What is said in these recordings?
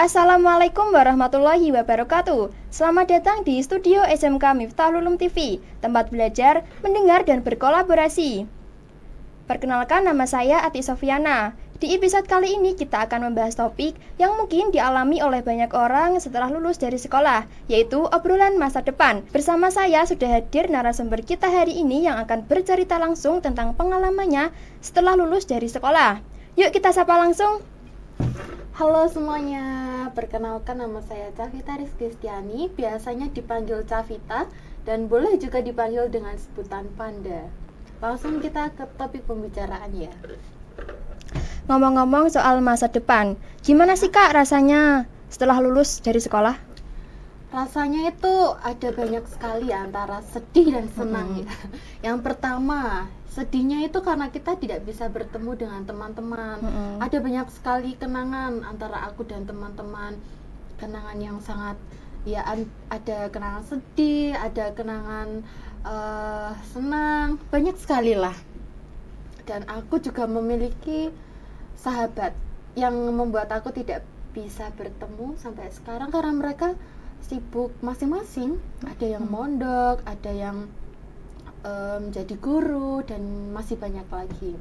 Assalamualaikum warahmatullahi wabarakatuh. Selamat datang di studio SMK Miftahul Ulum TV, tempat belajar, mendengar, dan berkolaborasi. Perkenalkan, nama saya Ati Sofiana. Di episode kali ini kita akan membahas topik yang mungkin dialami oleh banyak orang setelah lulus dari sekolah, yaitu obrolan masa depan. Bersama saya sudah hadir narasumber kita hari ini yang akan bercerita langsung tentang pengalamannya setelah lulus dari sekolah. Yuk kita sapa langsung. Halo semuanya, perkenalkan nama saya Cavita Rizkystiani, biasanya dipanggil Cavita dan boleh juga dipanggil dengan sebutan Panda. Langsung kita ke topik pembicaraan ya. Ngomong-ngomong soal masa depan, gimana sih Kak rasanya setelah lulus dari sekolah? Rasanya itu ada banyak sekali antara sedih dan senang ya. Yang pertama, sedihnya itu karena kita tidak bisa bertemu dengan teman-teman. Ada banyak sekali kenangan antara aku dan teman-teman. Kenangan yang sangat ada kenangan sedih, ada kenangan senang, banyak sekali lah. Dan aku juga memiliki sahabat yang membuat aku tidak bisa bertemu sampai sekarang karena mereka sibuk masing-masing. Ada yang mondok, ada yang menjadi guru, dan masih banyak lagi.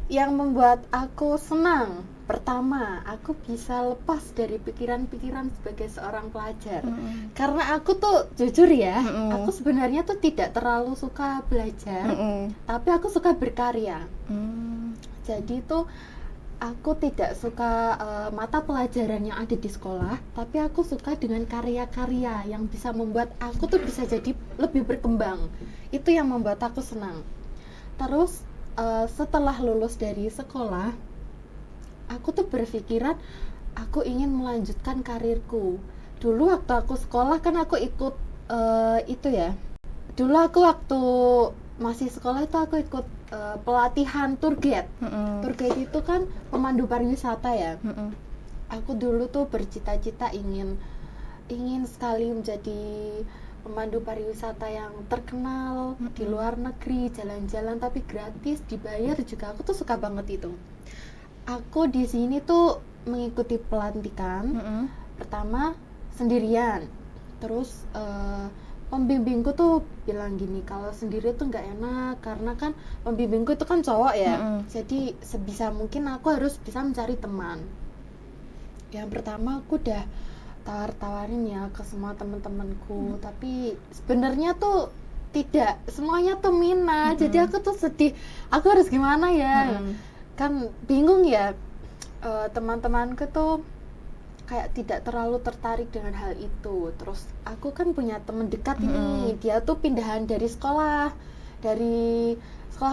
Yang membuat aku senang, pertama, aku bisa lepas dari pikiran-pikiran sebagai seorang pelajar. Karena aku tuh jujur ya, aku sebenarnya tuh tidak terlalu suka belajar, tapi aku suka berkarya. Jadi tuh aku tidak suka mata pelajaran yang ada di sekolah, tapi aku suka dengan karya-karya yang bisa membuat aku tuh bisa jadi lebih berkembang. Itu yang membuat aku senang. Terus setelah lulus dari sekolah, aku tuh berpikiran aku ingin melanjutkan karirku. Dulu waktu aku sekolah kan aku ikut itu ya. Dulu aku waktu masih sekolah itu aku ikut pelatihan tour guide. Tour guide itu kan pemandu pariwisata ya. Aku dulu tuh bercita-cita ingin sekali menjadi pemandu pariwisata yang terkenal di luar negeri, jalan-jalan tapi gratis, dibayar juga. Aku tuh suka banget itu. Aku di sini tuh mengikuti pelantikan. Pertama sendirian. Terus pembimbingku tuh bilang gini, kalau sendiri tuh nggak enak karena kan pembimbingku itu kan cowok ya. Jadi sebisa mungkin aku harus bisa mencari teman. Yang pertama aku udah tawar-tawarin ya ke semua teman-temanku, tapi sebenarnya tuh tidak semuanya tuh minat. Jadi aku tuh sedih, aku harus gimana ya. Kan bingung ya. Teman-temanku tuh kayak tidak terlalu tertarik dengan hal itu. Terus aku kan punya teman dekat ini, dia tuh pindahan dari sekolah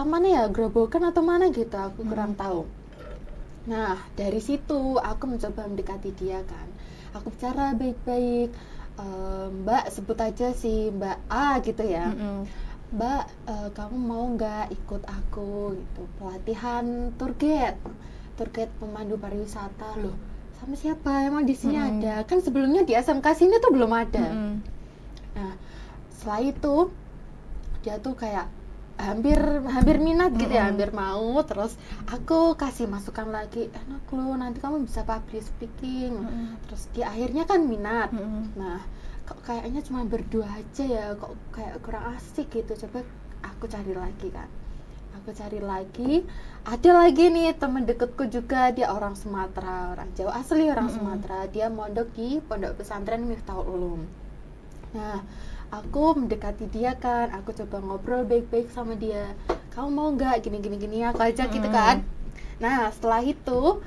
mana ya, Grobogan atau mana gitu, aku kurang tahu. Nah dari situ aku mencoba mendekati dia kan, aku bicara baik-baik, Mbak, sebut aja si Mbak A gitu ya. Mbak, kamu mau nggak ikut aku gitu, pelatihan tour guide pemandu pariwisata. Loh, sama siapa, emang di sini ada? Kan sebelumnya di SMK sini tuh belum ada. Nah setelah itu dia tuh kayak hampir minat gitu ya, hampir mau. Terus aku kasih masukan lagi, enak loh, nanti kamu bisa public speaking. Terus dia akhirnya kan minat. Nah kok kayaknya cuma berdua aja ya, kok kayak kurang asik gitu. Coba aku cari lagi kan, ada lagi nih temen deketku juga, dia orang Sumatera, orang Jawa asli, orang Sumatera. Dia mondok di pondok pesantren Miftahul Ulum. Nah aku mendekati dia kan, aku coba ngobrol baik-baik sama dia, kamu mau nggak gini aku aja gitu kan. Nah setelah itu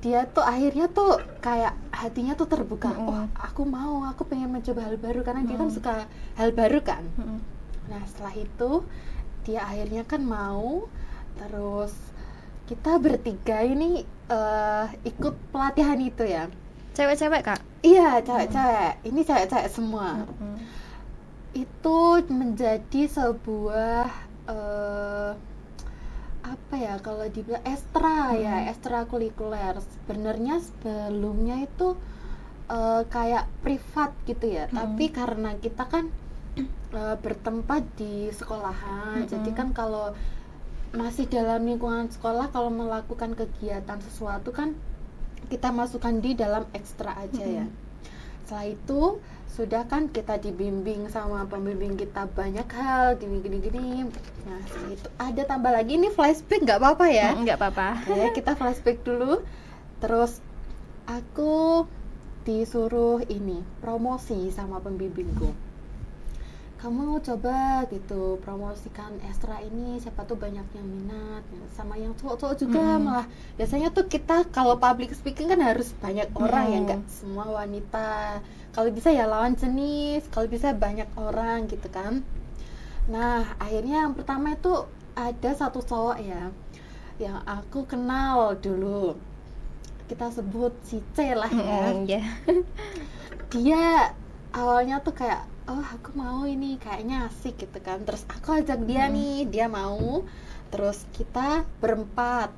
dia tuh akhirnya tuh kayak hatinya tuh terbuka. Oh aku mau, aku pengen mencoba hal baru karena dia kan suka hal baru kan. Nah setelah itu dia akhirnya kan mau. Terus kita bertiga ini ikut pelatihan itu ya. Cewek-cewek Kak? Iya cewek-cewek, ini cewek-cewek semua. Itu menjadi sebuah apa ya, kalau dibilang ekstrakurikuler. Sebenarnya sebelumnya itu kayak privat gitu ya, tapi karena kita kan bertempat di sekolahan, jadi kan kalau masih dalam lingkungan sekolah, kalau melakukan kegiatan sesuatu kan kita masukkan di dalam ekstra aja ya. Setelah itu sudah kan kita dibimbing sama pembimbing kita banyak hal gini. Nah setelah itu ada tambah lagi, ini flashback nggak apa-apa ya? Nggak apa-apa. Ya kita flashback dulu. Terus aku disuruh ini promosi sama pembimbingku, kamu coba gitu promosikan ekstra ini, siapa tuh banyak yang minat, sama yang cowok-cowok juga. Malah biasanya tuh kita kalau public speaking kan harus banyak orang ya, nggak semua wanita, kalau bisa ya lawan jenis, kalau bisa banyak orang gitu kan. Nah akhirnya yang pertama itu ada satu cowok ya yang aku kenal dulu, kita sebut si C lah ya. Dia awalnya tuh kayak, oh aku mau ini, kayaknya asik gitu kan. Terus aku ajak dia nih, dia mau. Terus kita berempat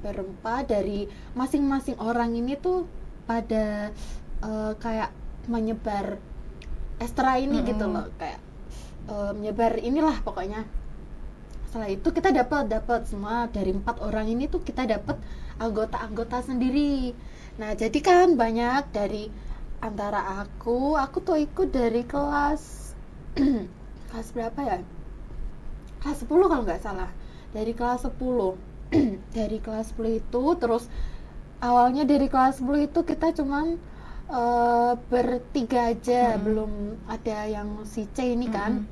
berempat dari masing-masing orang ini tuh pada kayak menyebar ekstra ini gitu loh, kayak menyebar inilah pokoknya. Setelah itu kita dapat semua dari 4 orang ini tuh kita dapat anggota-anggota sendiri. Nah jadi kan banyak dari antara aku tuh ikut dari kelas kelas berapa ya, kelas 10 kalau nggak salah, dari kelas 10 dari kelas 10 itu. Terus awalnya dari kelas 10 itu kita cuman bertiga aja, belum ada yang si C ini kan.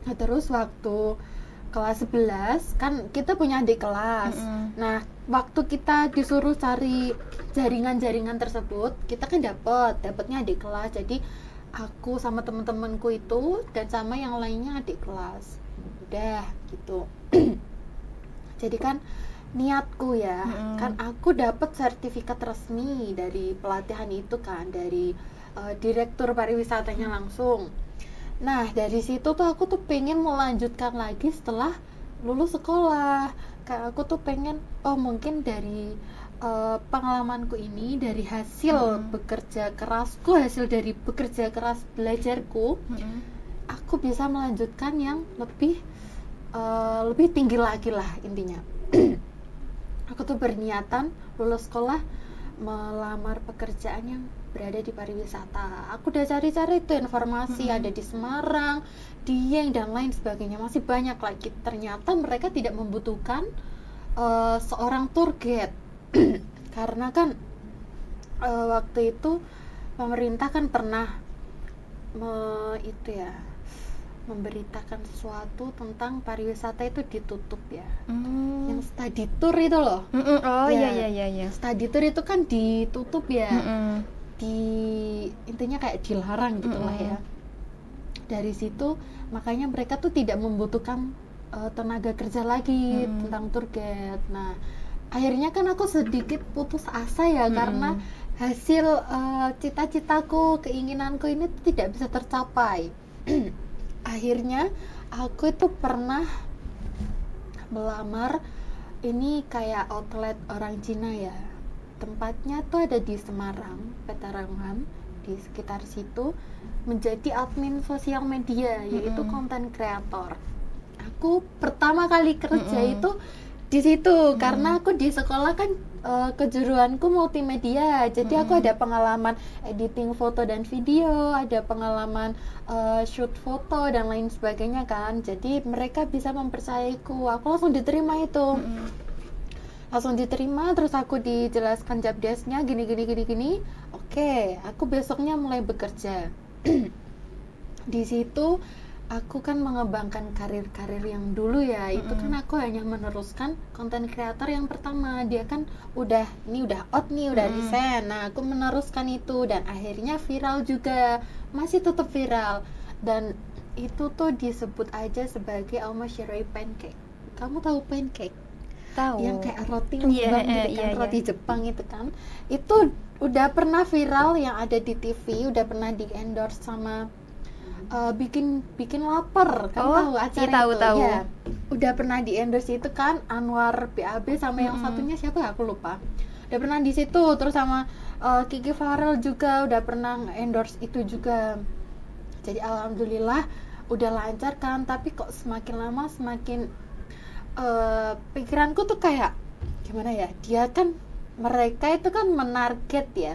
Nah, terus waktu kelas 11 kan kita punya adik kelas. Nah waktu kita disuruh cari jaringan-jaringan tersebut, kita kan dapatnya adik kelas. Jadi aku sama teman-temanku itu dan sama yang lainnya adik kelas, udah gitu. Jadi kan niatku ya, kan aku dapat sertifikat resmi dari pelatihan itu kan, dari direktur pariwisatanya langsung. Nah dari situ tuh aku tuh pengen melanjutkan lagi setelah lulus sekolah. Kayak aku tuh pengen, oh mungkin dari pengalamanku ini, dari hasil bekerja kerasku, hasil dari bekerja keras belajarku, aku bisa melanjutkan yang lebih tinggi lagi lah intinya. Aku tuh berniatan lulus sekolah melamar pekerjaan yang berada di pariwisata. Aku udah cari-cari itu informasi, ada di Semarang, Dieng dan lain sebagainya, masih banyak lagi. Ternyata mereka tidak membutuhkan seorang tour guide karena kan waktu itu pemerintah kan pernah memberitakan sesuatu tentang pariwisata itu ditutup ya. Yang study tour itu loh. Iya. Study tour itu kan ditutup ya. Intinya kayak dilarang gitulah ya. Dari situ makanya mereka tuh tidak membutuhkan tenaga kerja lagi tentang tour guide. Nah akhirnya kan aku sedikit putus asa ya, karena hasil cita-citaku, keinginanku ini tidak bisa tercapai. Akhirnya aku itu pernah melamar, ini kayak outlet orang Cina ya, tempatnya tuh ada di Semarang, Petarangan, di sekitar situ, menjadi admin sosial media, yaitu content creator. Aku pertama kali kerja itu di situ, karena aku di sekolah kan kejuruanku multimedia, jadi aku ada pengalaman editing foto dan video, ada pengalaman shoot foto dan lain sebagainya kan, jadi mereka bisa mempercayaiku. Aku langsung diterima itu, langsung diterima. Terus aku dijelaskan job desk-nya gini. Oke, aku besoknya mulai bekerja. Di situ aku kan mengembangkan karir yang dulu ya. Itu kan aku hanya meneruskan content creator yang pertama. Dia kan udah out nih, udah desain. Nah aku meneruskan itu dan akhirnya viral juga, masih tetap viral. Dan itu tuh disebut aja sebagai Almashirai pancake. Kamu tahu pancake? Tahu. Yang kayak roti ngembang gitu kan, roti Jepang itu kan. Itu udah pernah viral, yang ada di TV, udah pernah di endorse sama bikin lapar kan. Tahu acara itu tahu. Ya, udah pernah di endorse itu kan, Anwar BAB sama yang satunya siapa ya, aku lupa. Udah pernah di situ. Terus sama Kiki Farel juga udah pernah endorse itu juga. Jadi alhamdulillah udah lancar kan. Tapi kok semakin lama semakin pikiranku tuh kayak gimana ya, dia kan mereka itu kan menarget ya.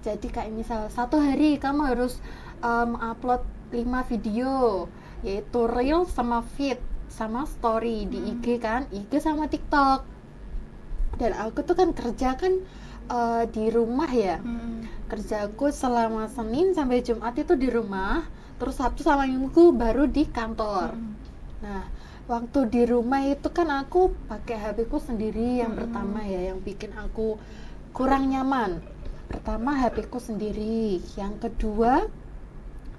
Jadi kayak misal satu hari kamu harus upload 5 video, yaitu reel sama feed sama story di IG kan, IG sama TikTok. Dan aku tuh kan kerja kan di rumah ya. Kerjaku selama Senin sampai Jumat itu di rumah, terus Sabtu sama Minggu baru di kantor. Nah, waktu di rumah itu kan aku pakai HP ku sendiri yang pertama ya, yang bikin aku kurang nyaman. Pertama HP ku sendiri, yang kedua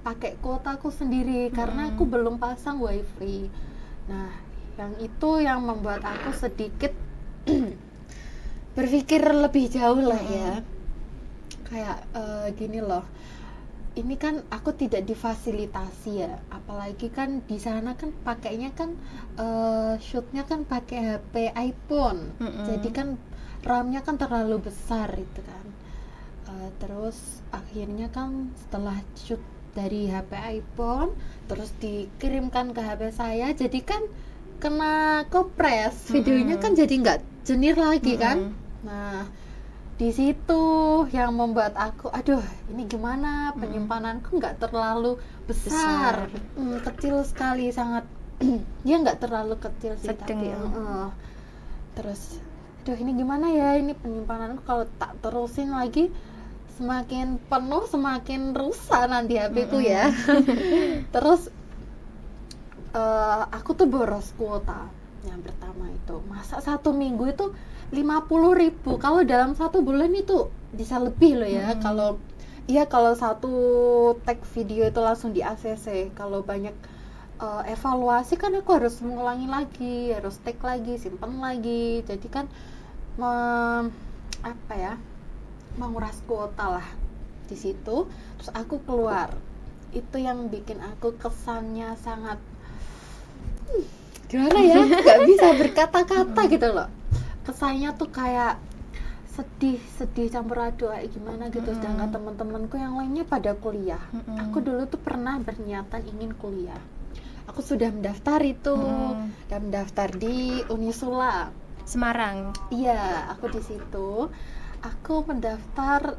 pakai kuota aku sendiri karena aku belum pasang wifi. Nah, yang itu yang membuat aku sedikit berpikir lebih jauh lah ya. Kayak gini loh, ini kan aku tidak difasilitasi ya, apalagi kan di sana kan pakainya kan shootnya kan pakai HP iPhone, jadi kan RAM-nya kan terlalu besar itu kan. Terus akhirnya kan setelah shoot dari HP iPhone terus dikirimkan ke HP saya, jadi kan kena kopres, videonya kan jadi nggak jernih lagi kan. Nah, di situ yang membuat aku ini gimana, penyimpananku nggak terlalu besar. Kecil sekali, sangat ya nggak terlalu kecil sih, tapi terus ini gimana ya, ini penyimpananku kalau tak terusin lagi semakin penuh semakin rusak nanti HP ku ya. Terus aku tuh boros kuota yang pertama itu, masa 1 minggu itu 50.000, kalau dalam 1 bulan itu bisa lebih loh ya. Kalau satu tag video itu langsung di ACC, kalau banyak evaluasi kan aku harus mengulangi lagi, harus tag lagi, simpan lagi, jadi kan menguras kuota lah di situ. Terus aku keluar, itu yang bikin aku kesannya sangat gimana ya, nggak bisa berkata-kata gitu loh. Kesannya tuh kayak sedih campur aduk kayak gimana gitu. Sedangkan teman-temanku yang lainnya pada kuliah. Aku dulu tuh pernah berniatan ingin kuliah. Aku sudah mendaftar itu, dan mendaftar di Unisula Semarang. Iya, aku di situ. Aku mendaftar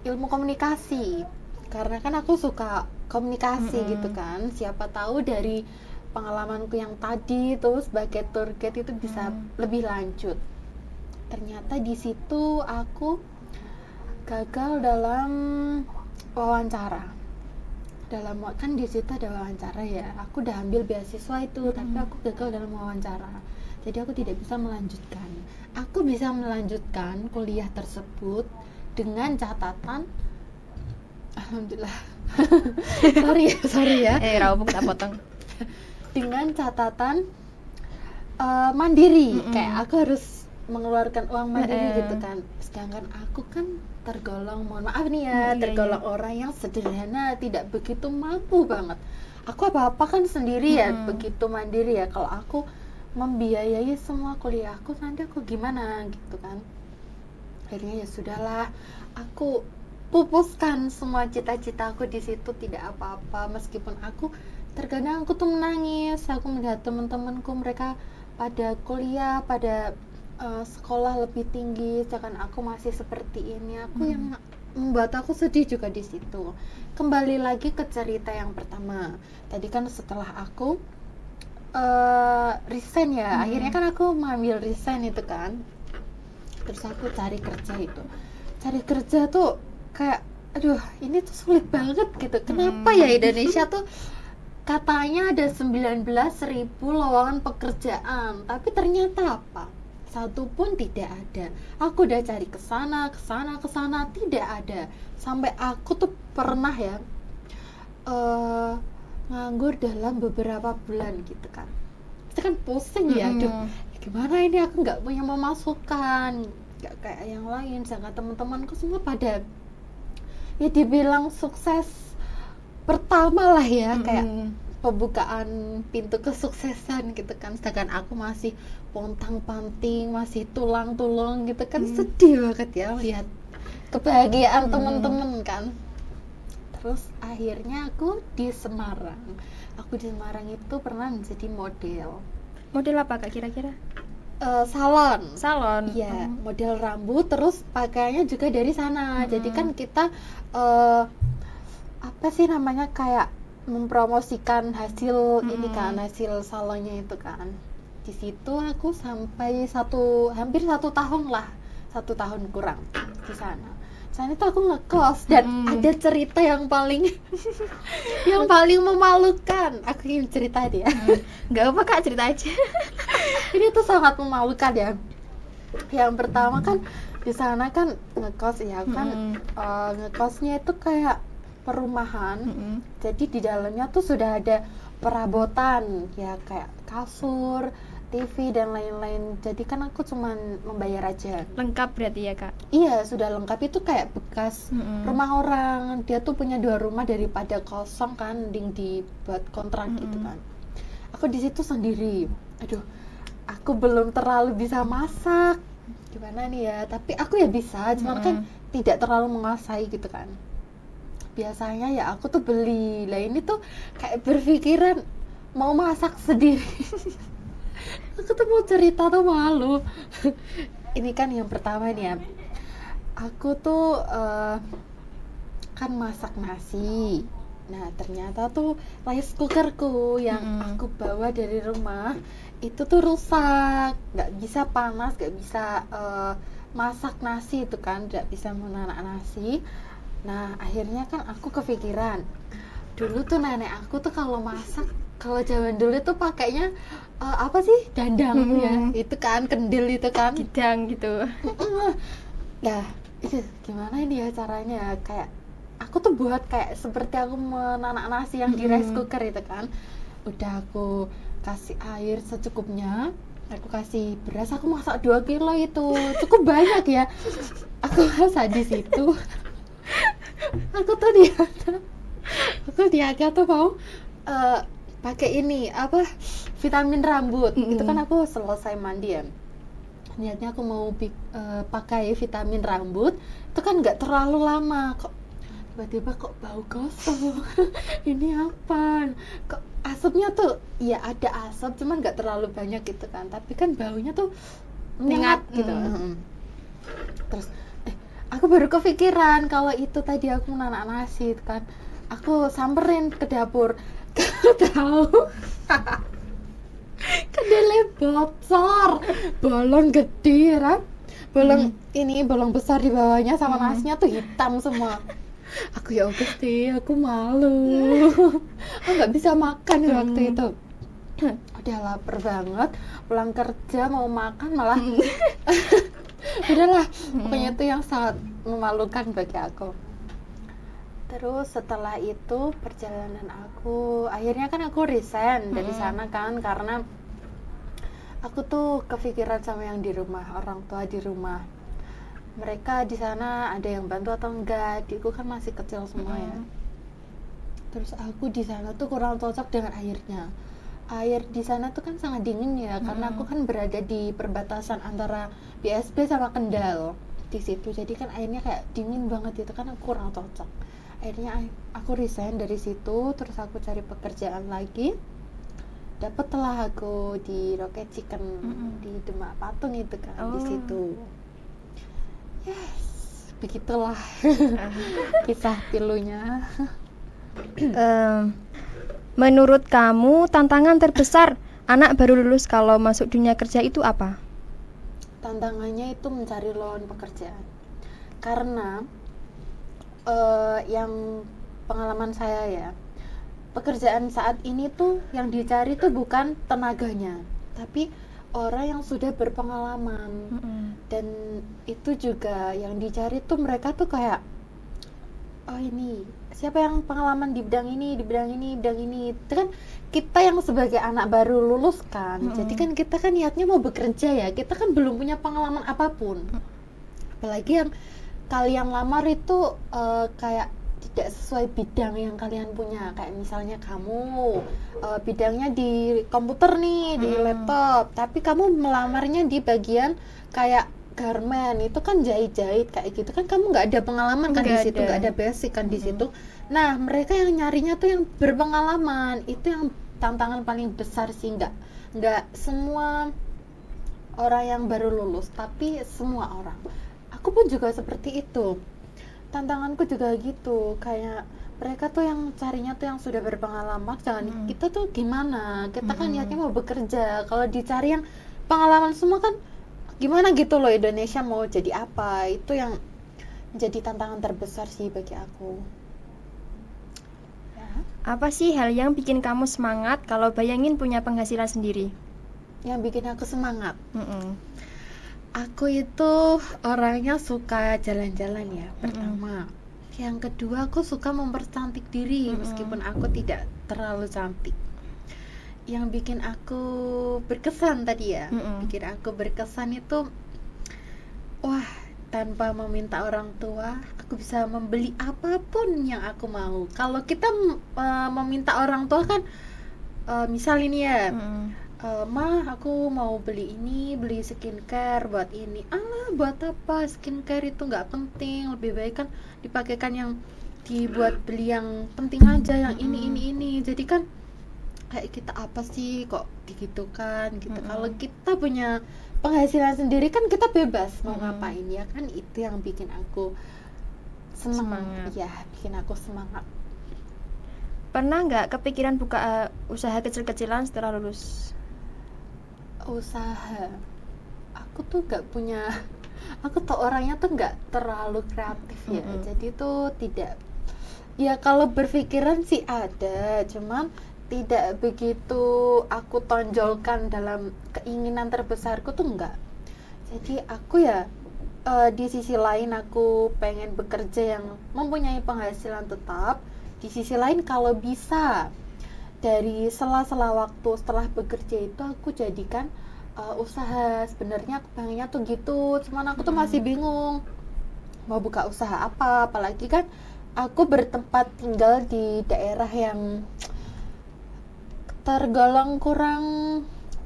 ilmu komunikasi karena kan aku suka komunikasi gitu kan. Siapa tahu dari pengalamanku yang tadi tuh sebagai tour guide itu bisa lebih lanjut. Ternyata di situ aku gagal dalam wawancara. Kan di situ ada wawancara ya. Aku udah ambil beasiswa itu, tapi aku gagal dalam wawancara. Jadi aku tidak bisa melanjutkan. Aku bisa melanjutkan kuliah tersebut dengan catatan, alhamdulillah. sorry ya. Rawupuk tak potong. Dengan catatan mandiri, kayak aku harus mengeluarkan uang mandiri gitu kan. Sedangkan aku kan tergolong, mohon maaf nih ya, tergolong orang yang sederhana, tidak begitu mampu banget. Aku apa-apa kan sendiri ya, begitu mandiri ya. Kalau aku membiayai semua kuliahku, nanti aku gimana gitu kan. Akhirnya ya sudahlah, aku pupuskan semua cita-cita aku di situ, tidak apa-apa. Meskipun terkadang aku tuh menangis, aku melihat teman-temanku mereka pada kuliah, pada sekolah lebih tinggi, sedangkan aku masih seperti ini. Yang membuat aku sedih juga di situ. Kembali lagi ke cerita yang pertama. Tadi kan setelah aku resign ya, akhirnya kan aku mengambil resign itu kan. Terus aku cari kerja tuh kayak ini tuh sulit banget gitu. Kenapa ya Indonesia tuh katanya ada 19.000 lowongan pekerjaan, tapi ternyata apa? Satu pun tidak ada. Aku udah cari kesana, tidak ada. Sampai aku tuh pernah ya nganggur dalam beberapa bulan gitu kan. Itu kan pusing ya, gimana ini, aku nggak punya pemasukan, nggak kayak yang lain. Sedangkan teman-temanku semua pada ya dibilang sukses pertama lah ya, kayak pembukaan pintu kesuksesan gitu kan. Sedangkan aku masih pontang-panting, masih tulang-tulung gitu kan. Sedih banget ya lihat kebahagiaan teman-teman kan. Terus akhirnya aku di Semarang itu pernah menjadi model. Model apa Kak kira-kira? salon. Iya, model rambut, terus pakaiannya juga dari sana. Jadi kan kita apa sih namanya, kayak mempromosikan hasil ini kan, hasil salonnya itu kan. Di situ aku sampai hampir 1 tahun lah, 1 tahun kurang di sana. Sana itu aku ngekos dan ada cerita yang paling yang paling memalukan. Aku ingin cerita dia. Nggak apa Kak, cerita aja. Ini tuh sangat memalukan ya. Yang pertama kan di sana kan ngekos ya kan, ngekosnya itu kayak perumahan. Jadi di dalamnya tuh sudah ada perabotan ya, kayak kasur, TV dan lain-lain. Jadi kan aku cuman membayar aja. Lengkap berarti ya Kak? Iya, sudah lengkap. Itu kayak bekas rumah orang. Dia tuh punya 2 rumah, daripada kosong kan, mending dibuat kontrak gitu kan. Aku di situ sendiri. Aduh, aku belum terlalu bisa masak. Gimana nih ya? Tapi aku ya bisa, cuman kan tidak terlalu menguasai gitu kan. Biasanya ya aku tuh beli. Lah ini tuh kayak berpikiran mau masak sendiri. Aku tuh mau cerita tuh malu. Ini kan yang pertama nih ya. Aku tuh kan masak nasi. Nah ternyata tuh rice cookerku yang aku bawa dari rumah itu tuh rusak. Gak bisa panas, gak bisa masak nasi itu kan, gak bisa menanak nasi. Nah akhirnya kan aku kepikiran, dulu tuh nenek aku tuh kalau masak, kalau zaman dulu tuh pakainya apa sih, dandang ya, itu kan kendil itu kan, Gidang gitu. Nah itu gimana ini ya caranya, kayak aku tuh buat kayak seperti aku menanak nasi yang di rice cooker itu kan. Udah aku kasih air secukupnya, aku kasih beras, aku masak 2 kilo itu cukup banyak ya. Aku masak di situ. Aku diajak tuh mau pakai ini apa, vitamin rambut. Itu kan aku selesai mandi ya, niatnya aku mau pakai vitamin rambut. Itu kan nggak terlalu lama, kok tiba-tiba kok bau gosong. Ini apa, kok asapnya tuh ya ada asap, cuman nggak terlalu banyak gitu kan, tapi kan baunya tuh menyengat gitu. Terus aku baru kepikiran kalau itu tadi aku menanak nasi kan. Aku samperin ke dapur. Tahu kedelai bocor, bolong gede kan, bolong besar di bawahnya, sama nasinya tuh hitam semua. Aku ya Gusti, aku malu. Aku nggak bisa makan waktu itu. Udah lapar banget, pulang kerja mau makan malah udahlah, pokoknya itu yang sangat memalukan bagi aku. Terus setelah itu perjalanan aku, akhirnya kan aku resign dari sana kan, karena aku tuh kepikiran sama yang di rumah, orang tua di rumah. Mereka di sana ada yang bantu atau enggak, adikku kan masih kecil semua ya. Terus aku di sana tuh kurang cocok dengan airnya. Air di sana tuh kan sangat dingin ya, karena aku kan berada di perbatasan antara BSD sama Kendal di situ. Jadi kan airnya kayak dingin banget, itu kan aku kurang cocok. Akhirnya aku resign dari situ, terus aku cari pekerjaan lagi. Dapatlah aku di Rocket Chicken di Demak Patung itu kan, di situ. Yes, begitulah kisah pilunya. Menurut kamu tantangan terbesar anak baru lulus kalau masuk dunia kerja itu apa? Tantangannya itu mencari lowongan pekerjaan. Karena yang pengalaman saya ya, pekerjaan saat ini tuh yang dicari tuh bukan tenaganya, tapi orang yang sudah berpengalaman. Dan itu juga yang dicari tuh, mereka tuh kayak, oh ini siapa yang pengalaman di bidang ini, di bidang ini, bidang ini. Itu kan kita yang sebagai anak baru lulus kan, jadi kan kita kan niatnya mau bekerja ya, kita kan belum punya pengalaman apapun. Apalagi yang kalian lamar itu kayak tidak sesuai bidang yang kalian punya. Kayak misalnya kamu bidangnya di komputer nih, di laptop, tapi kamu melamarnya di bagian kayak garment, itu kan jahit-jahit kayak gitu kan, kamu nggak ada pengalaman kan di situ, nggak ada basic kan di situ. Nah mereka yang nyarinya tuh yang berpengalaman, itu yang tantangan paling besar sih. Nggak semua orang yang baru lulus, tapi semua orang. Aku pun juga seperti itu. Tantanganku juga gitu, kayak mereka tuh yang carinya tuh yang sudah berpengalaman, jangan kita tuh gimana? Kita kan niatnya mau bekerja. Kalau dicari yang pengalaman semua kan gimana gitu loh, Indonesia mau jadi apa? Itu yang jadi tantangan terbesar sih bagi aku. Apa sih hal yang bikin kamu semangat kalau bayangin punya penghasilan sendiri? Yang bikin aku semangat, aku itu orangnya suka jalan-jalan ya, pertama. Yang kedua, aku suka mempercantik diri meskipun aku tidak terlalu cantik. Yang bikin aku berkesan tadi ya, bikin aku berkesan itu, wah, tanpa meminta orang tua, aku bisa membeli apapun yang aku mau. Kalau kita meminta orang tua kan, misal ini ya, Ma, aku mau beli ini, beli skincare buat ini. Alah, buat apa? Skincare itu nggak penting. Lebih baik kan dipakaikan yang dibuat beli yang penting aja, yang ini. Jadi kan kayak kita apa sih kok gitu kan gitu. Kalau kita punya penghasilan sendiri kan kita bebas mau ngapain ya kan, itu yang bikin aku semangat. Ya, bikin aku semangat. Pernah nggak kepikiran buka usaha kecil-kecilan setelah lulus? Usaha, aku tuh nggak punya, aku tuh orangnya tuh nggak terlalu kreatif ya, jadi tuh tidak, ya kalau berpikiran sih ada, cuman tidak begitu aku tonjolkan dalam keinginan terbesarku tuh enggak. Jadi aku ya di sisi lain aku pengen bekerja yang mempunyai penghasilan tetap, di sisi lain kalau bisa dari sela-sela waktu setelah bekerja itu aku jadikan usaha. Sebenarnya aku pengennya tuh gitu, cuman aku tuh masih bingung mau buka usaha apa, apalagi kan aku bertempat tinggal di daerah yang tergolong kurang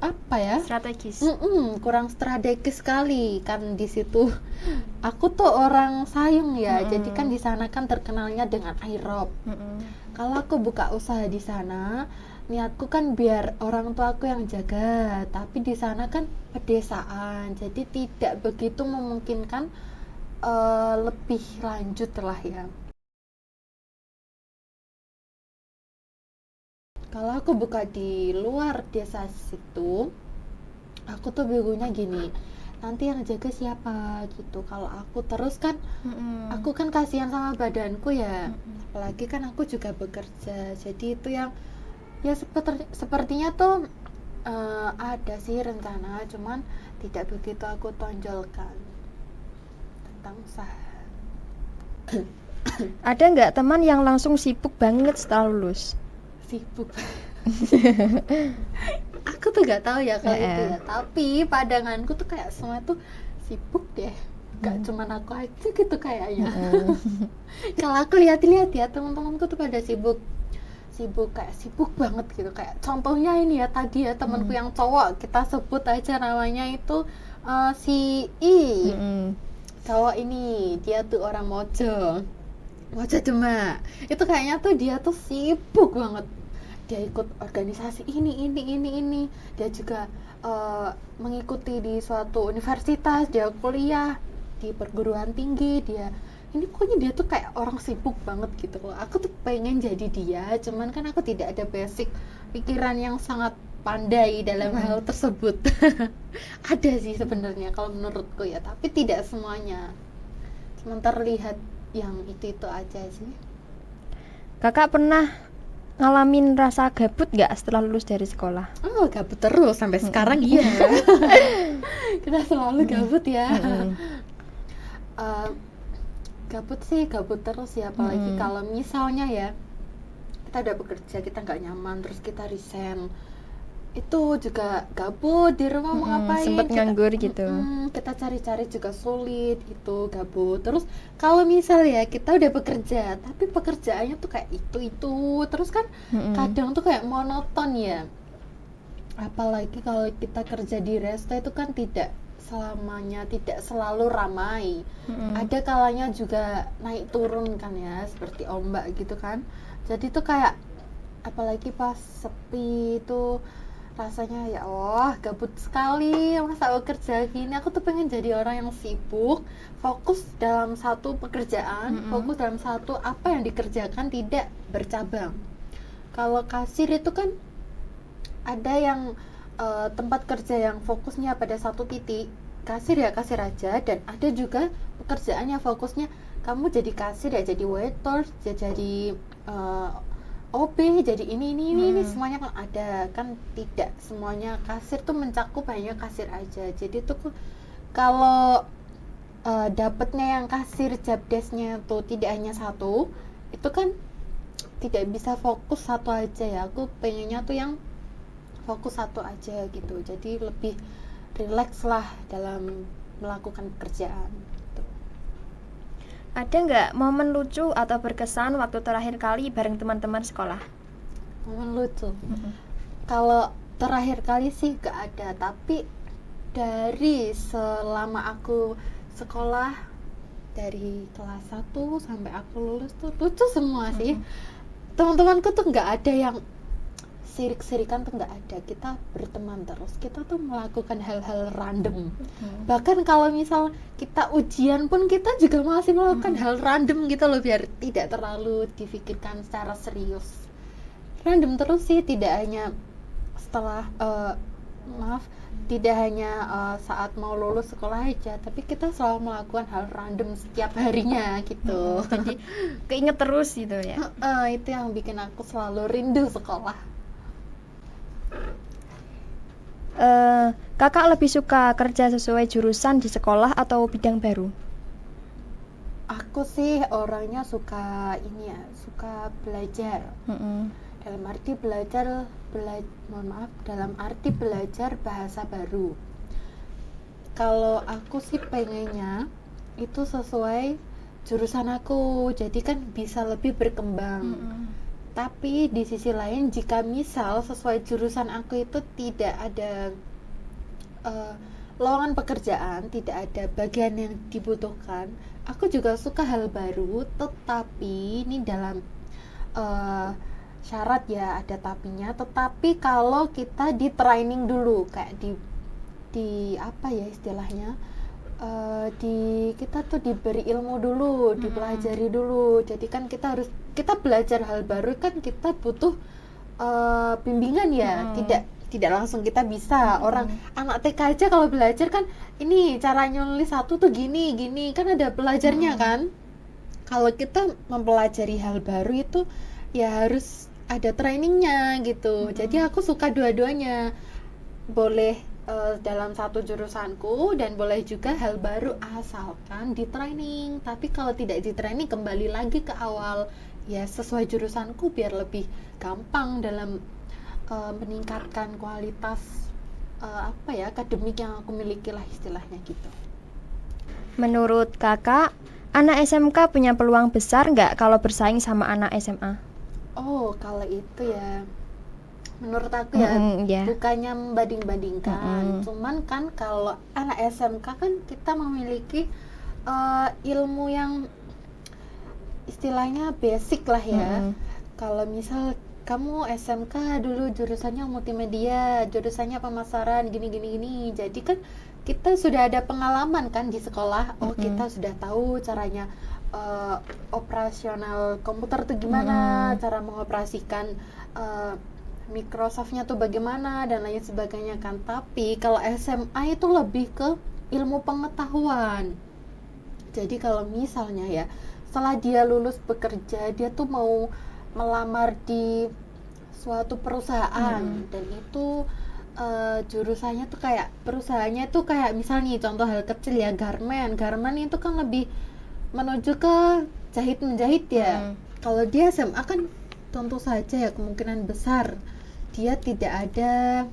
apa ya, strategis. Kurang strategis sekali kan di situ. Aku tuh orang Sayung ya, jadi kan di sana kan terkenalnya dengan aerob. Kalau aku buka usaha di sana, niatku kan biar orang tua aku yang jaga, tapi di sana kan pedesaan, jadi tidak begitu memungkinkan lebih lanjut lah ya. Kalau aku buka di luar desa situ, aku tuh bingungnya gini, nanti yang jaga siapa gitu. Kalau aku terus kan, aku kan kasihan sama badanku ya, apalagi kan aku juga bekerja. Jadi itu yang ya sepertinya tuh ada sih rencana, cuman tidak begitu aku tonjolkan tentang usaha. Ada nggak teman yang langsung sibuk banget setelah lulus? Sibuk. Aku tuh gak tahu ya kalau itu ya, tapi pandanganku tuh kayak semua tuh sibuk deh, gak cuman aku aja gitu kayaknya. Kalau aku lihat-lihat ya, teman-temanku tuh pada sibuk kayak sibuk banget gitu. Kayak contohnya ini ya, tadi ya temanku yang cowok, kita sebut aja namanya itu si I. Cowok ini, dia tuh orang Mojo Demak. Itu kayaknya tuh dia tuh sibuk banget, dia ikut organisasi ini. Dia juga mengikuti di suatu universitas, dia kuliah di perguruan tinggi, dia ini pokoknya dia tuh kayak orang sibuk banget gitu loh. Aku tuh pengen jadi dia, cuman kan aku tidak ada basic pikiran yang sangat pandai dalam hal tersebut. Ada sih sebenarnya kalau menurutku ya, tapi tidak semuanya, cuman terlihat yang itu aja sih. Kakak pernah ngalamin rasa gabut nggak setelah lulus dari sekolah? Oh, gabut terus sampai sekarang. Iya. Kita selalu gabut ya. Gabut terus ya, apalagi kalau misalnya ya kita udah bekerja, kita nggak nyaman, terus kita resign, itu juga gabut di rumah. Mau ngapain, sempet nganggur gitu. Kita cari-cari juga sulit, itu gabut. Terus kalau misalnya kita udah bekerja tapi pekerjaannya tuh kayak itu terus kan kadang tuh kayak monoton ya, apalagi kalau kita kerja di resto itu kan tidak selamanya, tidak selalu ramai, ada kalanya juga naik turun kan ya, seperti ombak gitu kan. Jadi tuh kayak apalagi pas sepi itu rasanya ya Allah gabut sekali, masa bekerja gini. Aku tuh pengen jadi orang yang sibuk, fokus dalam satu pekerjaan, fokus dalam satu apa yang dikerjakan, tidak bercabang. Kalau kasir itu kan ada yang tempat kerja yang fokusnya pada satu titik, kasir ya kasir aja, dan ada juga pekerjaan yang fokusnya kamu jadi kasir ya jadi waiter, ya jadi OB, jadi ini semuanya kan ada, kan tidak semuanya kasir tuh mencakup hanya kasir aja. Jadi tuh kalau dapatnya yang kasir job desk-nya tuh tidak hanya satu, itu kan tidak bisa fokus satu aja ya. Aku pengennya tuh yang fokus satu aja gitu, jadi lebih rileks lah dalam melakukan pekerjaan gitu. Ada nggak momen lucu atau berkesan waktu terakhir kali bareng teman-teman sekolah? Momen lucu? Kalau terakhir kali sih gak ada, tapi dari selama aku sekolah dari kelas 1 sampai aku lulus tuh lucu semua sih. Teman-temanku tuh gak ada yang sirik-sirikan, tuh nggak ada. Kita berteman terus, kita tuh melakukan hal-hal random. Bahkan kalau misal kita ujian pun kita juga masih melakukan hal random gitu loh, biar tidak terlalu difikirkan secara serius. Random terus sih, tidak hanya setelah tidak hanya saat mau lulus sekolah aja, tapi kita selalu melakukan hal random setiap harinya gitu. Jadi keinget terus gitu ya. Itu yang bikin aku selalu rindu sekolah. Kakak lebih suka kerja sesuai jurusan di sekolah atau bidang baru? Aku sih orangnya suka ini ya, suka belajar. Dalam arti dalam arti belajar bahasa baru. Kalau aku sih pengennya itu sesuai jurusan aku, jadi kan bisa lebih berkembang. Tapi di sisi lain, jika misal sesuai jurusan aku itu tidak ada lowongan pekerjaan, tidak ada bagian yang dibutuhkan, aku juga suka hal baru. Tetapi ini dalam syarat ya, ada tapinya. Tetapi kalau kita di training dulu, kayak di apa ya istilahnya, kita tuh diberi ilmu dulu, dipelajari dulu. Jadi kan kita belajar hal baru kan kita butuh bimbingan ya. Tidak langsung kita bisa. Orang anak TK aja kalau belajar kan ini cara nulis satu tuh gini kan ada belajarnya kan. Kalau kita mempelajari hal baru itu ya harus ada trainingnya gitu. Jadi aku suka dua-duanya. Boleh dalam satu jurusanku dan boleh juga hal baru asalkan di training. Tapi kalau tidak di training, kembali lagi ke awal ya, sesuai jurusanku biar lebih gampang dalam meningkatkan kualitas akademik yang aku miliki lah istilahnya gitu. Menurut kakak, anak SMK punya peluang besar nggak kalau bersaing sama anak SMA? Oh, kalau itu ya menurut aku ya, bukannya membanding-bandingkan, cuman kan kalau anak SMK kan kita memiliki ilmu yang istilahnya basic lah ya. Kalau misal kamu SMK dulu jurusannya multimedia, jurusannya pemasaran gini, jadi kan kita sudah ada pengalaman kan di sekolah. Kita sudah tahu caranya operasional komputer tuh gimana, cara mengoperasikan Microsoft-nya tuh bagaimana dan lain sebagainya kan. Tapi kalau SMA itu lebih ke ilmu pengetahuan. Jadi kalau misalnya ya, setelah dia lulus bekerja, dia tuh mau melamar di suatu perusahaan dan itu jurusannya tuh kayak perusahaannya tuh kayak misalnya contoh hal kecil ya, garment itu kan lebih menuju ke jahit menjahit ya. Kalau dia SMA kan tentu saja ya kemungkinan besar dia tidak ada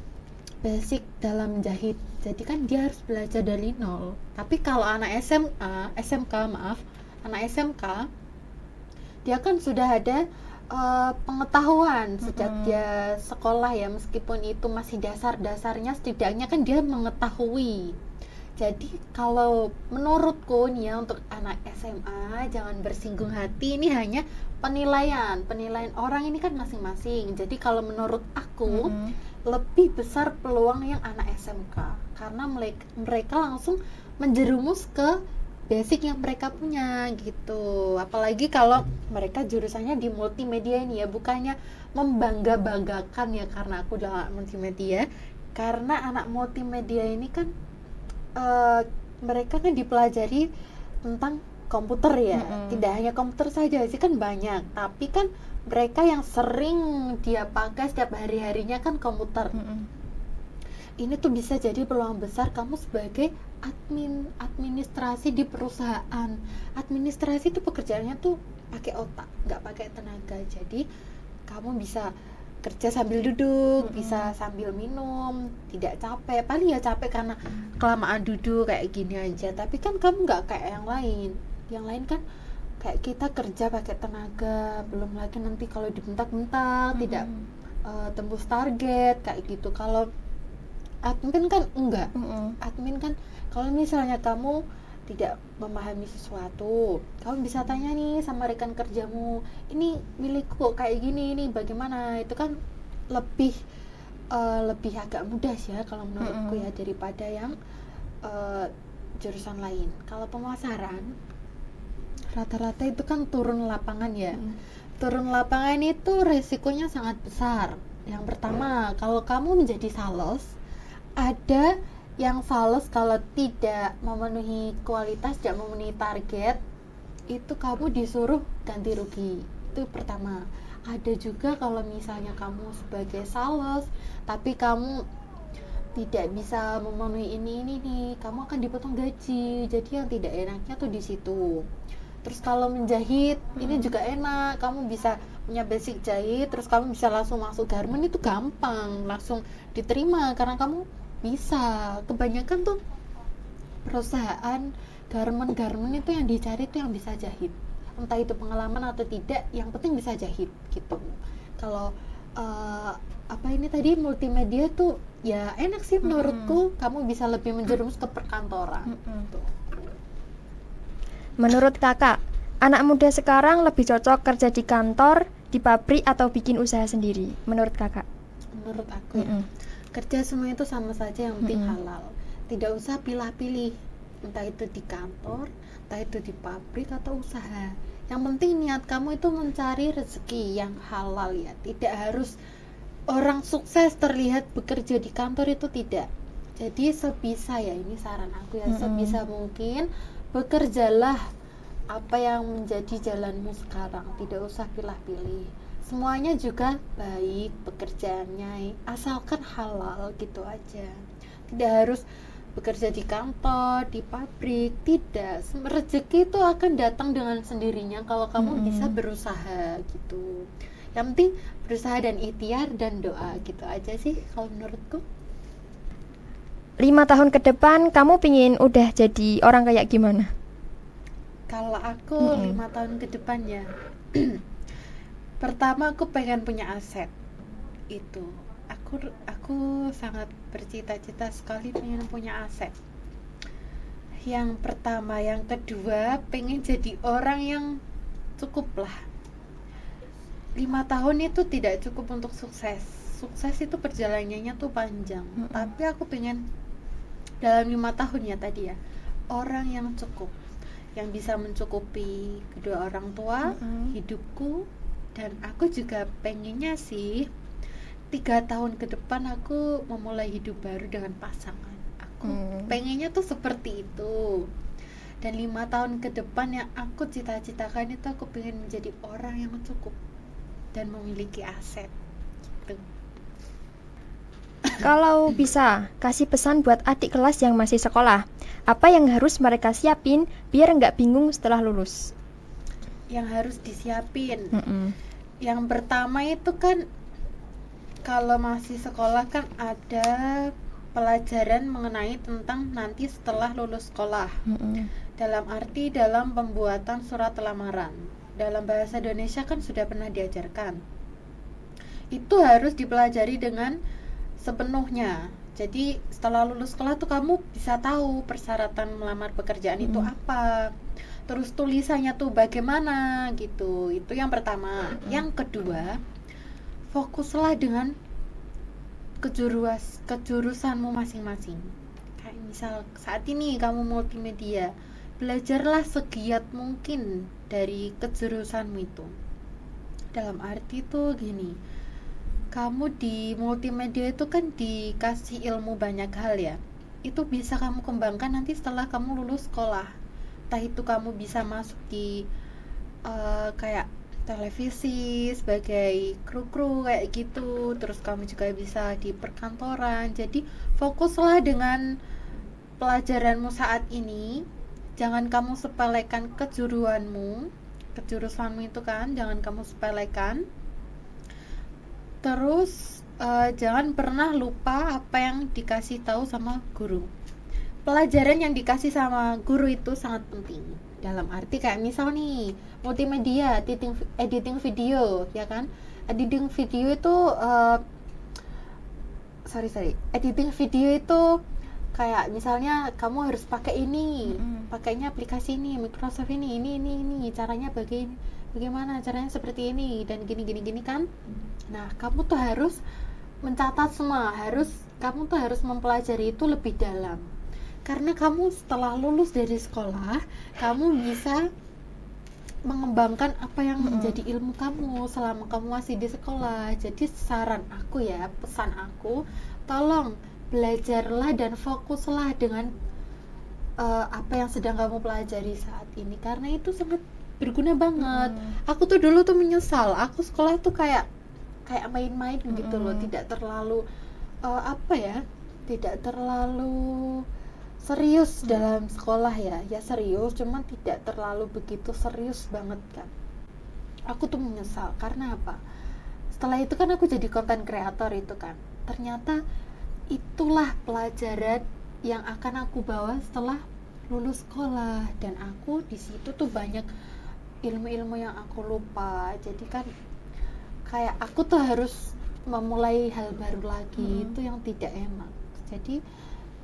basic dalam jahit, jadi kan dia harus belajar dari nol. Tapi kalau anak SMK dia kan sudah ada pengetahuan sejak dia sekolah ya, meskipun itu masih dasarnya, setidaknya kan dia mengetahui. Jadi kalau menurutku nih ya, untuk anak SMA jangan bersinggung hati, ini hanya penilaian orang ini kan masing-masing. Jadi kalau menurut aku lebih besar peluang yang anak SMK, karena mereka langsung menjerumus ke basic yang mereka punya gitu. Apalagi kalau mereka jurusannya di multimedia ini ya, bukannya membangga-banggakan ya karena aku udah anak multimedia, karena anak multimedia ini kan mereka kan dipelajari tentang komputer ya. Tidak hanya komputer saja sih, kan banyak, tapi kan mereka yang sering dia pakai setiap hari-harinya kan komputer. Ini tuh bisa jadi peluang besar kamu sebagai administrasi di perusahaan. Administrasi itu pekerjaannya tuh pakai otak, nggak pakai tenaga. Jadi kamu bisa kerja sambil duduk, bisa sambil minum, tidak capek. Paling ya capek karena kelamaan duduk kayak gini aja. Tapi kan kamu nggak kayak yang lain. Yang lain kan kayak kita kerja pakai tenaga, belum lagi nanti kalau dibentak-bentak tidak tembus target kayak gitu. Kalau admin kan enggak. Admin kan kalau misalnya kamu tidak memahami sesuatu, kamu bisa tanya nih sama rekan kerjamu, ini milikku kayak gini, ini bagaimana. Itu kan lebih agak mudah sih ya kalau menurutku ya, daripada yang jurusan lain. Kalau pemasaran rata-rata itu kan turun lapangan ya. Turun lapangan itu resikonya sangat besar. Yang pertama, kalau kamu menjadi sales, ada yang sales kalau tidak memenuhi kualitas, tidak memenuhi target, itu kamu disuruh ganti rugi. Itu pertama. Ada juga kalau misalnya kamu sebagai sales tapi kamu tidak bisa memenuhi ini nih, kamu akan dipotong gaji. Jadi yang tidak enaknya tuh di situ. Terus kalau menjahit ini juga enak, kamu bisa punya basic jahit, terus kamu bisa langsung masuk garment, itu gampang, langsung diterima karena kamu bisa. Kebanyakan tuh perusahaan garment itu yang dicari tuh yang bisa jahit, entah itu pengalaman atau tidak, yang penting bisa jahit gitu. Kalau ini tadi multimedia tuh ya enak sih menurutku, kamu bisa lebih menjerumus ke perkantoran. Menurut kakak, anak muda sekarang lebih cocok kerja di kantor, di pabrik, atau bikin usaha sendiri? Menurut kakak? Menurut aku ya, kerja semua itu sama saja, yang penting halal. Tidak usah pilih-pilih, entah itu di kantor, entah itu di pabrik atau usaha. Yang penting niat kamu itu mencari rezeki yang halal ya. Tidak harus orang sukses terlihat bekerja di kantor, itu tidak. Jadi sebisa ya, ini saran aku ya, sebisa mungkin bekerjalah apa yang menjadi jalanmu sekarang. Tidak usah pilih-pilih. Semuanya juga baik pekerjaannya, asalkan halal gitu aja. Tidak harus bekerja di kantor, di pabrik, tidak. Rezeki itu akan datang dengan sendirinya kalau kamu bisa berusaha gitu. Yang penting berusaha dan ikhtiar dan doa, gitu aja sih kalau menurutku. 5 tahun ke depan kamu pingin udah jadi orang kayak gimana? Kalau aku 5 tahun ke depan ya, pertama aku pengen punya aset. Itu aku sangat bercita-cita sekali pengen punya aset. Yang pertama. Yang kedua, pengen jadi orang yang cukup lah. 5 tahun itu tidak cukup untuk sukses. Sukses itu perjalanannya tuh panjang. Tapi aku pengen dalam 5 tahun ya tadi ya, orang yang cukup, yang bisa mencukupi kedua orang tua, hidupku. Dan aku juga pengennya sih 3 tahun ke depan aku memulai hidup baru dengan pasangan. Aku pengennya tuh seperti itu. Dan 5 tahun ke depan yang aku cita-citakan itu, aku pengen menjadi orang yang cukup dan memiliki aset gitu. Kalau bisa kasih pesan buat adik kelas yang masih sekolah, apa yang harus mereka siapin biar nggak bingung setelah lulus? Yang harus disiapin, yang pertama itu kan, kalau masih sekolah kan ada pelajaran mengenai tentang nanti setelah lulus sekolah. Dalam arti dalam pembuatan surat lamaran. Dalam bahasa Indonesia kan sudah pernah diajarkan. Itu harus dipelajari dengan sepenuhnya. Jadi setelah lulus sekolah tuh kamu bisa tahu persyaratan melamar pekerjaan itu apa, terus tulisannya tuh bagaimana gitu. Itu yang pertama. Yang kedua, fokuslah dengan kejurusanmu masing-masing. Kayak misal saat ini kamu multimedia, belajarlah segiat mungkin dari kejurusanmu itu. Dalam arti tuh gini, kamu di multimedia itu kan dikasih ilmu banyak hal ya, itu bisa kamu kembangkan nanti setelah kamu lulus sekolah. Entah itu kamu bisa masuk di kayak televisi sebagai kru-kru kayak gitu, terus kamu juga bisa di perkantoran. Jadi fokuslah dengan pelajaranmu saat ini, jangan kamu sepelekan kejurusanmu itu kan, jangan kamu sepelekan. Terus jangan pernah lupa apa yang dikasih tahu sama guru. Pelajaran yang dikasih sama guru itu sangat penting. Dalam arti kayak misal nih, multimedia, editing video, ya kan? Editing video itu editing video itu kayak misalnya kamu harus pakai ini, pakainya aplikasi ini, Microsoft ini, caranya bagaimana caranya seperti ini dan gini kan. Nah, kamu tuh harus mencatat semua, kamu tuh harus mempelajari itu lebih dalam. Karena kamu setelah lulus dari sekolah, kamu bisa mengembangkan apa yang menjadi ilmu kamu selama kamu masih di sekolah. Jadi saran aku ya, pesan aku, tolong belajarlah dan fokuslah dengan apa yang sedang kamu pelajari saat ini, karena itu sangat berguna banget. Aku tuh dulu tuh menyesal, aku sekolah tuh kayak main-main gitu loh, tidak terlalu tidak terlalu serius dalam sekolah ya serius, cuman tidak terlalu begitu serius banget kan. Aku tuh menyesal karena apa? Setelah itu kan aku jadi content creator itu kan, ternyata itulah pelajaran yang akan aku bawa setelah lulus sekolah, dan aku di situ tuh banyak ilmu-ilmu yang aku lupa. Jadi kan kayak aku tuh harus memulai hal baru lagi, itu yang tidak enak. Jadi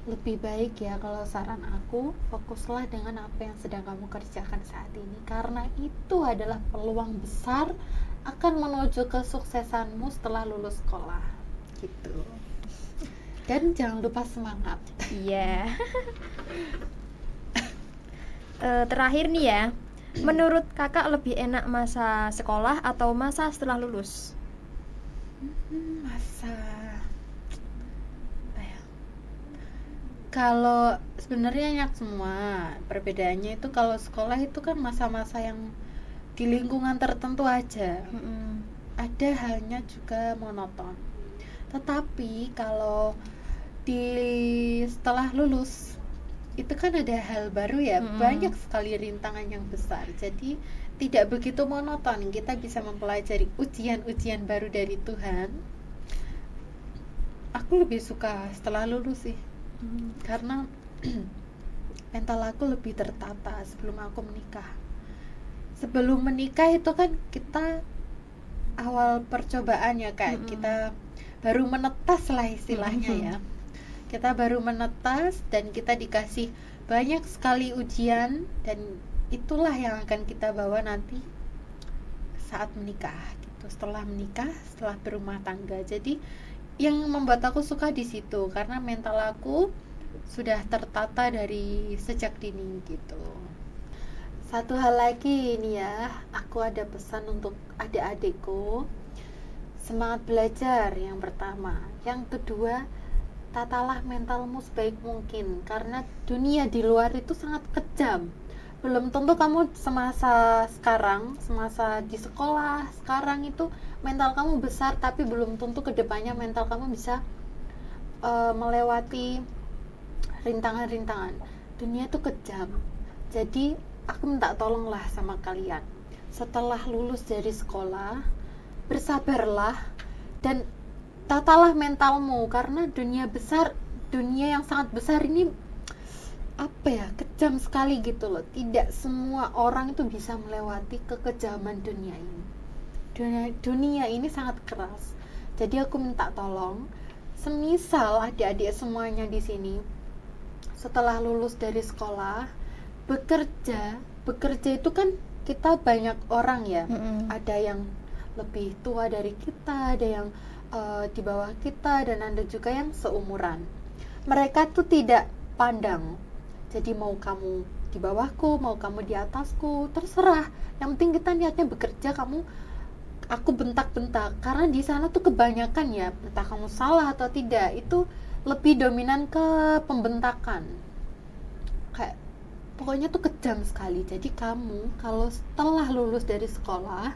lebih baik ya, kalau saran aku, fokuslah dengan apa yang sedang kamu kerjakan saat ini, karena itu adalah peluang besar akan menuju kesuksesanmu setelah lulus sekolah gitu. Dan jangan lupa semangat. Iya. Terakhir nih ya, menurut kakak lebih enak masa sekolah atau masa setelah lulus? Kalau sebenarnya enak semua. Perbedaannya itu kalau sekolah itu kan masa-masa yang di lingkungan tertentu aja. Ada halnya juga monoton. Tetapi kalau setelah lulus itu kan ada hal baru ya, banyak sekali rintangan yang besar. Jadi tidak begitu monoton. Kita bisa mempelajari ujian-ujian baru dari Tuhan. Aku lebih suka setelah lulus sih. Karena mental aku lebih tertata sebelum aku menikah. Sebelum menikah itu kan kita awal percobaan ya, kayak kita baru menetas lah istilahnya ya. Kita baru menetas dan kita dikasih banyak sekali ujian, dan itulah yang akan kita bawa nanti saat menikah gitu. Setelah menikah, setelah berumah tangga. Jadi yang membuat aku suka di situ karena mental aku sudah tertata dari sejak dini gitu. Satu hal lagi ini ya, aku ada pesan untuk adik-adikku. Semangat belajar yang pertama. Yang kedua, tatalah mentalmu sebaik mungkin, karena dunia di luar itu sangat kejam. Belum tentu kamu semasa di sekolah sekarang itu mental kamu besar, tapi belum tentu kedepannya mental kamu bisa melewati rintangan-rintangan. Dunia itu kejam. Jadi aku minta tolonglah sama kalian, setelah lulus dari sekolah, bersabarlah dan tatalah mentalmu, karena dunia yang sangat besar ini kejam sekali gitu loh. Tidak semua orang itu bisa melewati kekejaman dunia ini. Dunia ini sangat keras. Jadi aku minta tolong, semisal adik-adik semuanya di sini setelah lulus dari sekolah bekerja itu kan kita banyak orang ya. Ada yang lebih tua dari kita, ada yang di bawah kita, dan ada juga yang seumuran. Mereka tuh tidak pandang, jadi mau kamu di bawahku, mau kamu di atasku, terserah. Yang penting kita niatnya bekerja. Aku bentak-bentak karena di sana tuh kebanyakan ya, entah kamu salah atau tidak, itu lebih dominan ke pembentakan, kayak pokoknya tuh kejam sekali. Jadi kamu kalau setelah lulus dari sekolah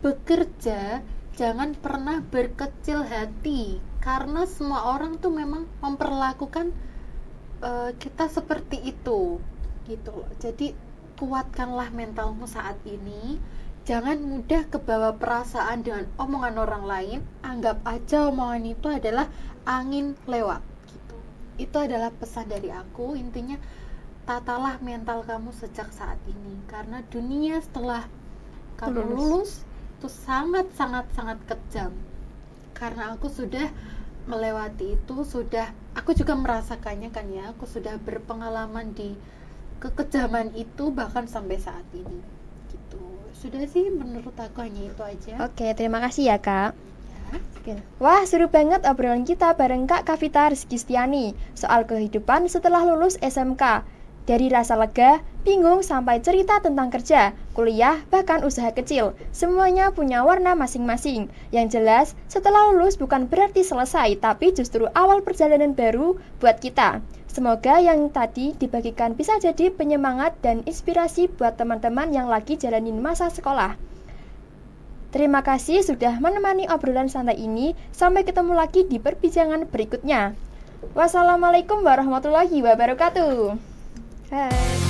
bekerja, jangan pernah berkecil hati, karena semua orang tuh memang memperlakukan kita seperti itu gitu loh. Jadi kuatkanlah mentalmu saat ini. Jangan mudah kebawa perasaan dengan omongan orang lain. Anggap aja omongan itu adalah angin lewat gitu. Itu adalah pesan dari aku. Intinya tatalah mental kamu sejak saat ini, karena dunia setelah kamu lulus itu sangat kejam. Karena aku sudah melewati itu, aku juga merasakannya kan ya. Aku sudah berpengalaman di kekejaman itu bahkan sampai saat ini gitu. Sudah sih, menurut aku hanya itu aja. Oke, terima kasih ya Kak. Wah, seru banget obrolan kita bareng Kak Kavita Rizky Stiani soal kehidupan setelah lulus SMK. Dari rasa lega, bingung, sampai cerita tentang kerja, kuliah, bahkan usaha kecil. Semuanya punya warna masing-masing. Yang jelas, setelah lulus bukan berarti selesai, tapi justru awal perjalanan baru buat kita. Semoga yang tadi dibagikan bisa jadi penyemangat dan inspirasi buat teman-teman yang lagi jalanin masa sekolah. Terima kasih sudah menemani obrolan santai ini. Sampai ketemu lagi di perbincangan berikutnya. Wassalamualaikum warahmatullahi wabarakatuh. Bye.